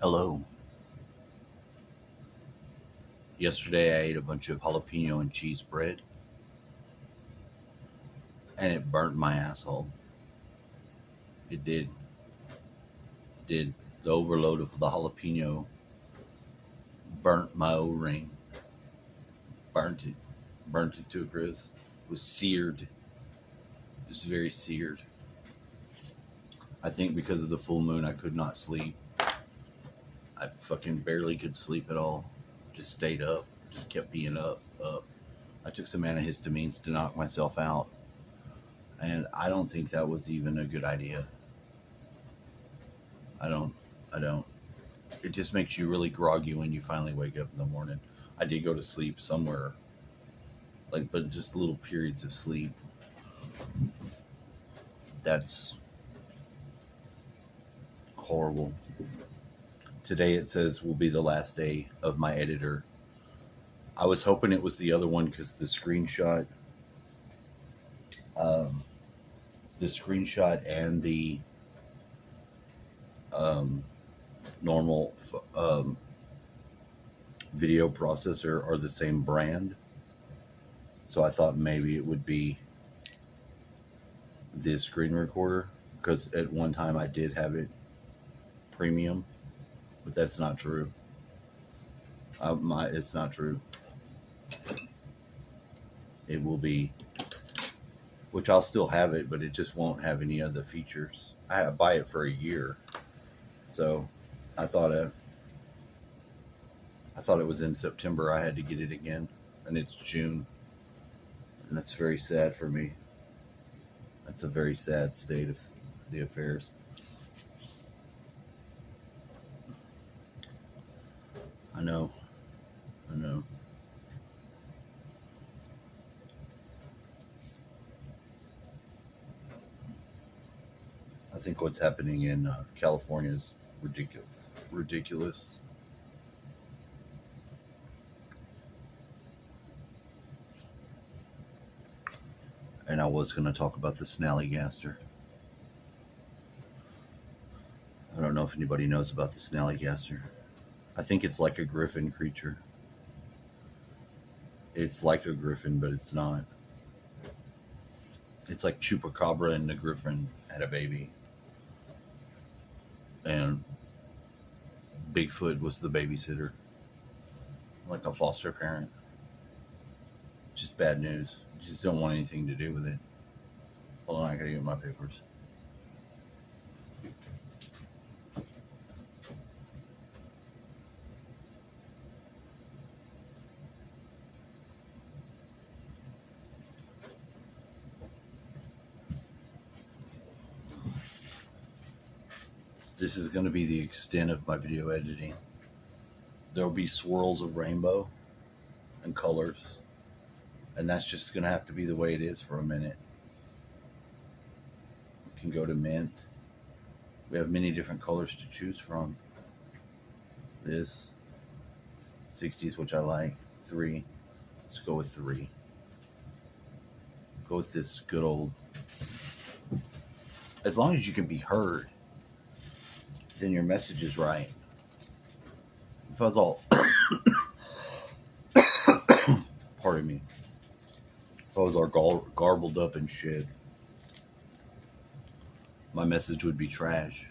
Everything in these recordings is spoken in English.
Hello. Yesterday I ate a bunch of jalapeno and cheese bread and it burnt my asshole. It did. The overload of the jalapeno burnt my O-ring. Burnt it. Burnt it to a crisp. It was seared. It was very seared. I think because of the full moon I could not sleep. I fucking barely could sleep at all. Just stayed up. Just kept being up. I took some antihistamines to knock myself out. And I don't think that was even a good idea. I don't. I don't. It just makes you really groggy when you finally wake up in the morning. I did go to sleep somewhere, but just little periods of sleep. That's horrible. Today it says will be the last day of my editor. I was hoping it was the other one because um, the screenshot and the um, normal video processor are the same brand. So I thought maybe it would be this screen recorder because at one time I did have it premium, but that's not true. It's not true. It will be, which I'll still have it, but it just won't have any of the features. I buy it for a year, so I thought uh, I thought it was in September I had to get it again, and it's June, and that's very sad for me. That's a very sad state of the affairs. I know, I know. I think what's happening in California is ridiculous. Ridiculous. And I was going to talk about the Snallygaster. I don't know if anybody knows about the Snallygaster. I think it's like a griffin creature. It's like a griffin, but it's not. It's like Chupacabra and the griffin had a baby, and Bigfoot was the babysitter, like a foster parent. Just bad news. Just don't want anything to do with it. Hold on, I gotta get my papers. This is going to be the extent of my video editing. There will be swirls of rainbow and colors, and that's just going to have to be the way it is for a minute. We can go to mint. We have many different colors to choose from. This 60s, which I like. 3. Let's go with 3. Go with this good old. As long as you can be heard, then your message is right. If I was all. Pardon me. If I was all garbled up and shit, my message would be trash.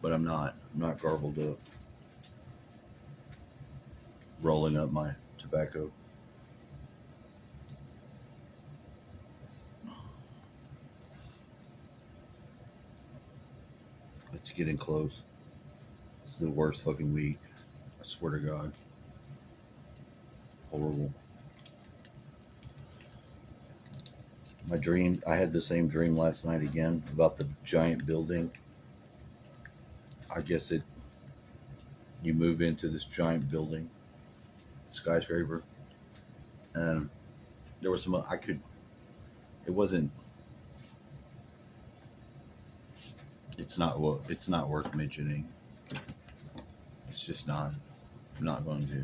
But I'm not. I'm not garbled up. Rolling up my tobacco. It's getting close. This is the worst fucking week. I swear to God. Horrible. My dream, I had the same dream last night again about the giant building. I guess you move into this giant building, skyscraper, and there was it wasn't, it's not worth mentioning. It's just not, I'm not going to.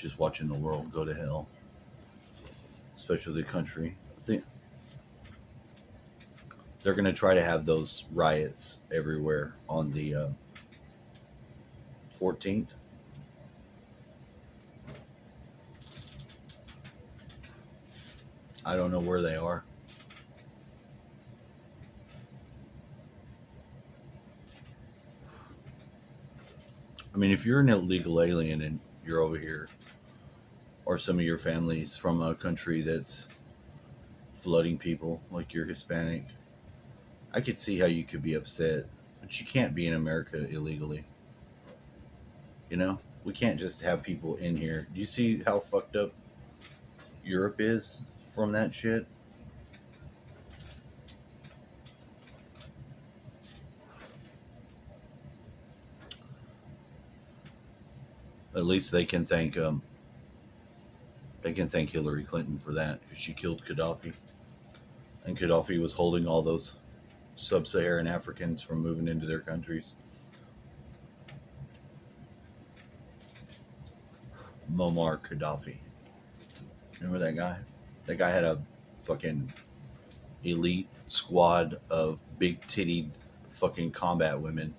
just watching the world go to hell, especially the country. I think they're going to try to have those riots everywhere on the 14th. I don't know where they are. I mean, if you're an illegal alien and you're over here, or some of your families from a country that's flooding people, like you're Hispanic, I could see how you could be upset. But you can't be in America illegally. You know? We can't just have people in here. Do you see how fucked up Europe is from that shit? At least they can thank Hillary Clinton for that because she killed Gaddafi, and Gaddafi was holding all those sub-Saharan Africans from moving into their countries. Muammar Gaddafi, remember that guy? That guy had a fucking elite squad of big tittied fucking combat women.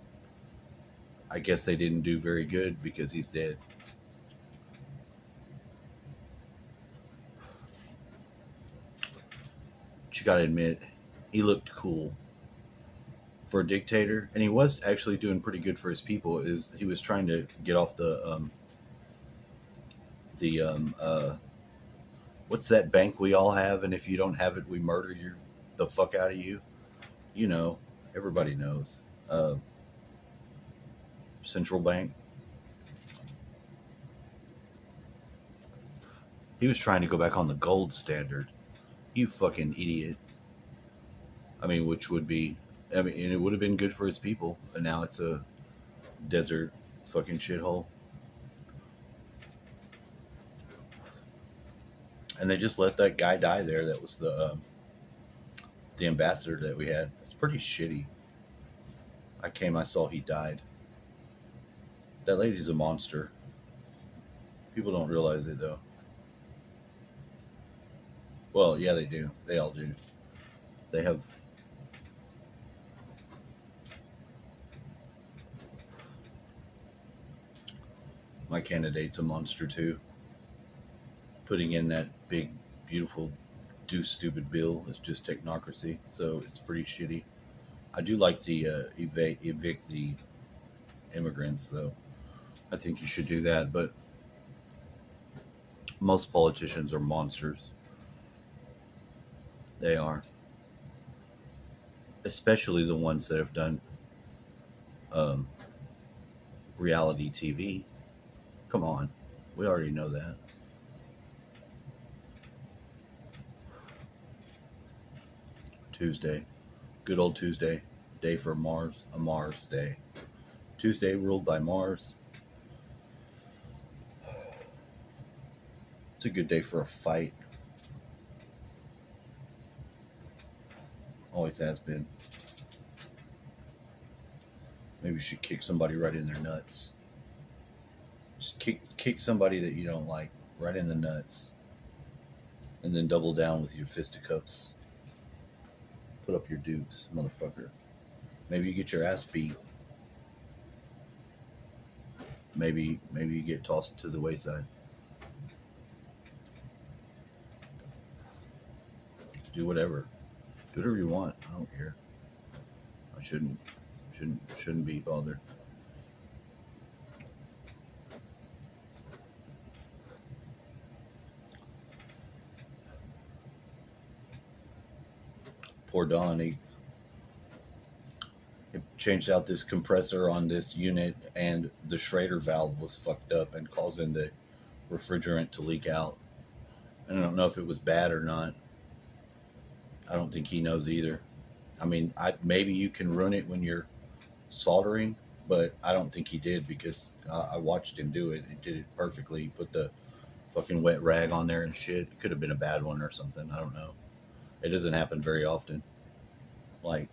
I guess they didn't do very good because he's dead. But you gotta admit, he looked cool for a dictator, and he was actually doing pretty good for his people. Is he was trying to get off the what's that bank we all have, and if you don't have it, we murder you the fuck out of you. You know, everybody knows. Central Bank. He was trying to go back on the gold standard. You fucking idiot. I mean, which would be, I mean, and it would have been good for his people, and now it's a desert fucking shithole. And they just let that guy die there. That was the ambassador that we had. It's pretty shitty. I saw he died. That lady's a monster. People don't realize it though. Well, yeah, they do. They all do. They have. My candidate's a monster too. Putting in that big, beautiful, do stupid bill is just technocracy. So it's pretty shitty. I do like the evict the immigrants though. I think you should do that, but most politicians are monsters. They are, especially the ones that have done um, reality TV. Come on, we already know that. Tuesday, good old Tuesday, day for Mars, a Mars day. Tuesday ruled by Mars. It's a good day for a fight. Always has been. Maybe you should kick somebody right in their nuts. Just kick somebody that you don't like right in the nuts, and then double down with your fisticuffs. Put up your dukes, motherfucker. Maybe you get your ass beat. Maybe you get tossed to the wayside. Do whatever. Do whatever you want. I don't care. I shouldn't be bothered. Poor Don, he changed out this compressor on this unit, and the Schrader valve was fucked up and causing the refrigerant to leak out. And I don't know if it was bad or not. I don't think he knows either. I mean, maybe you can ruin it when you're soldering, but I don't think he did because I watched him do it. He did it perfectly. He put the fucking wet rag on there and shit. It could have been a bad one or something. I don't know. It doesn't happen very often. Like,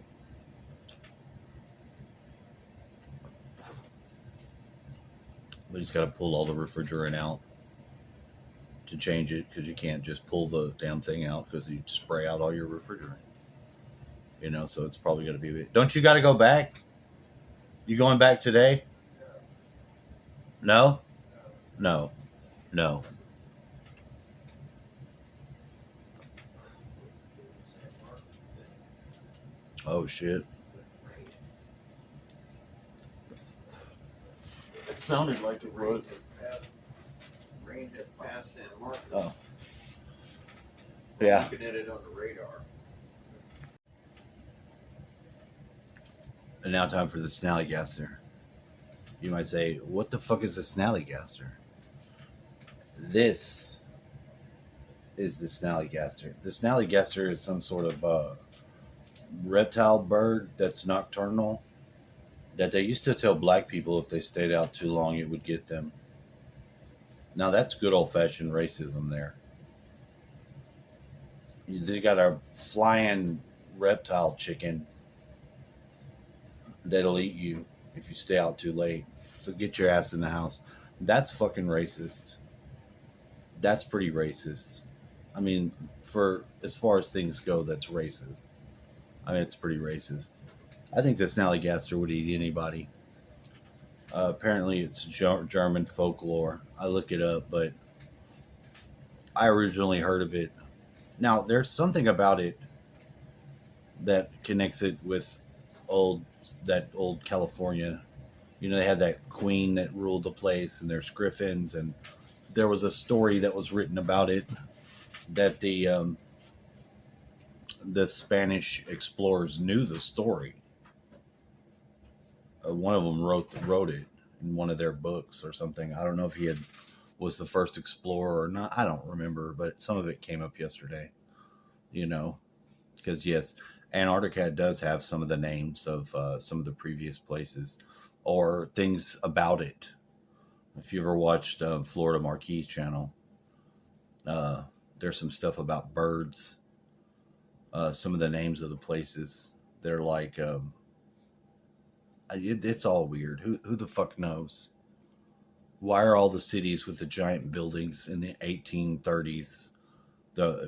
but he's got to pull all the refrigerant out to change it because you can't just pull the damn thing out because you spray out all your refrigerant. So it's probably going to be. Don't you got to go back? You going back today? No, no, no. Oh shit! It sounded like it would. Rain just passed San Marcos. Oh, yeah. Looking at it on the radar. And now time for the Snallygaster. You might say, what the fuck is a Snallygaster? This is the Snallygaster. The Snallygaster is some sort of reptile bird that's nocturnal that they used to tell black people if they stayed out too long it would get them. Now that's good old-fashioned racism there. They got a flying reptile chicken that'll eat you if you stay out too late. So get your ass in the house. That's fucking racist. That's pretty racist. I mean, for as far as things go, that's racist. I mean, it's pretty racist. I think the Snallygaster would eat anybody. Apparently, it's German folklore. I look it up, but I originally heard of it. Now, there's something about it that connects it with that old California. They had that queen that ruled the place, and there's griffins, and there was a story that was written about it that the Spanish explorers knew the story. One of them wrote it in one of their books or something. I don't know if he was the first explorer or not. I don't remember, but some of it came up yesterday. Because yes, Antarctica does have some of the names of some of the previous places or things about it. If you ever watched Florida Marquis channel, there's some stuff about birds. Some of the names of the places, they're like, it's all weird. Who the fuck knows? Why are all the cities with the giant buildings in the 1830s,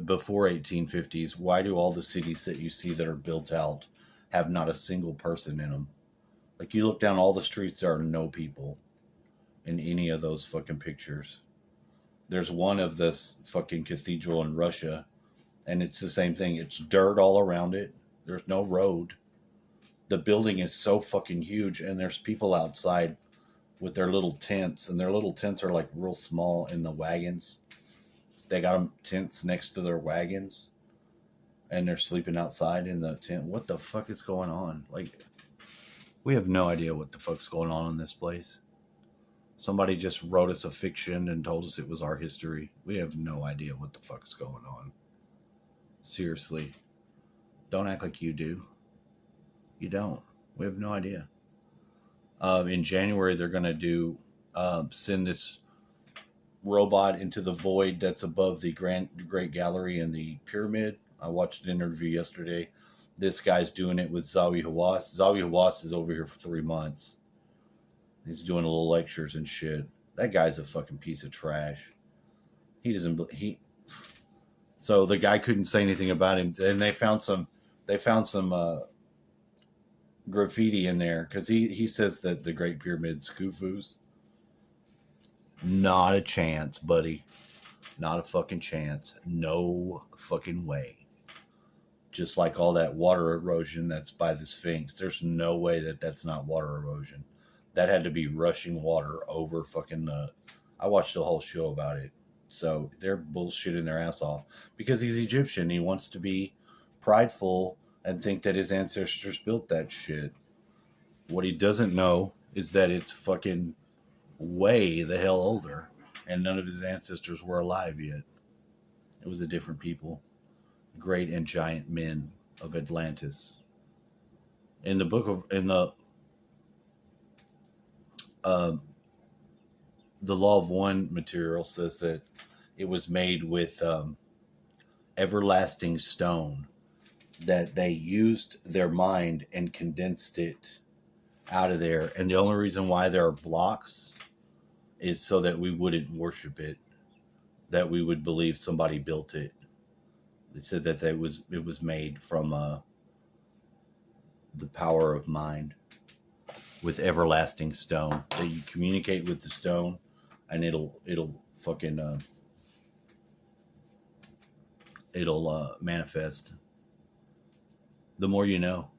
before 1850s, why do all the cities that you see that are built out have not a single person in them? Like, you look down all the streets, there are no people in any of those fucking pictures. There's one of this fucking cathedral in Russia, and it's the same thing. It's dirt all around it. There's no road. The building is so fucking huge, and there's people outside with their little tents, and their little tents are like real small in the wagons. They got them tents next to their wagons, and they're sleeping outside in the tent. What the fuck is going on? Like, we have no idea what the fuck's going on in this place. Somebody just wrote us a fiction and told us it was our history. We have no idea what the fuck's going on. Seriously. Don't act like you do. You don't. We have no idea. In January, they're going to send this robot into the void that's above the Great Gallery and the pyramid. I watched an interview yesterday. This guy's doing it with Zawi Hawass. Zawi Hawass is over here for 3 months. He's doing little lectures and shit. That guy's a fucking piece of trash. So the guy couldn't say anything about him. And they found some graffiti in there because he says that the Great Pyramid's Khufu's. Not a chance, buddy. Not a fucking chance. No fucking way. Just like all that water erosion that's by the Sphinx. There's no way that's not water erosion. That had to be rushing water over fucking I watched a whole show about it. So they're bullshitting their ass off because he's Egyptian. He wants to be prideful and think that his ancestors built that shit. What he doesn't know is that it's fucking way the hell older, and none of his ancestors were alive yet. It was a different people, great and giant men of Atlantis. In the Law of One material says that it was made with everlasting stone, that they used their mind and condensed it out of there. And the only reason why there are blocks is so that we wouldn't worship it. that we would believe somebody built it. They said that it was made from the power of mind with everlasting stone. That you communicate with the stone, and it'll fucking it'll manifest. The more you know.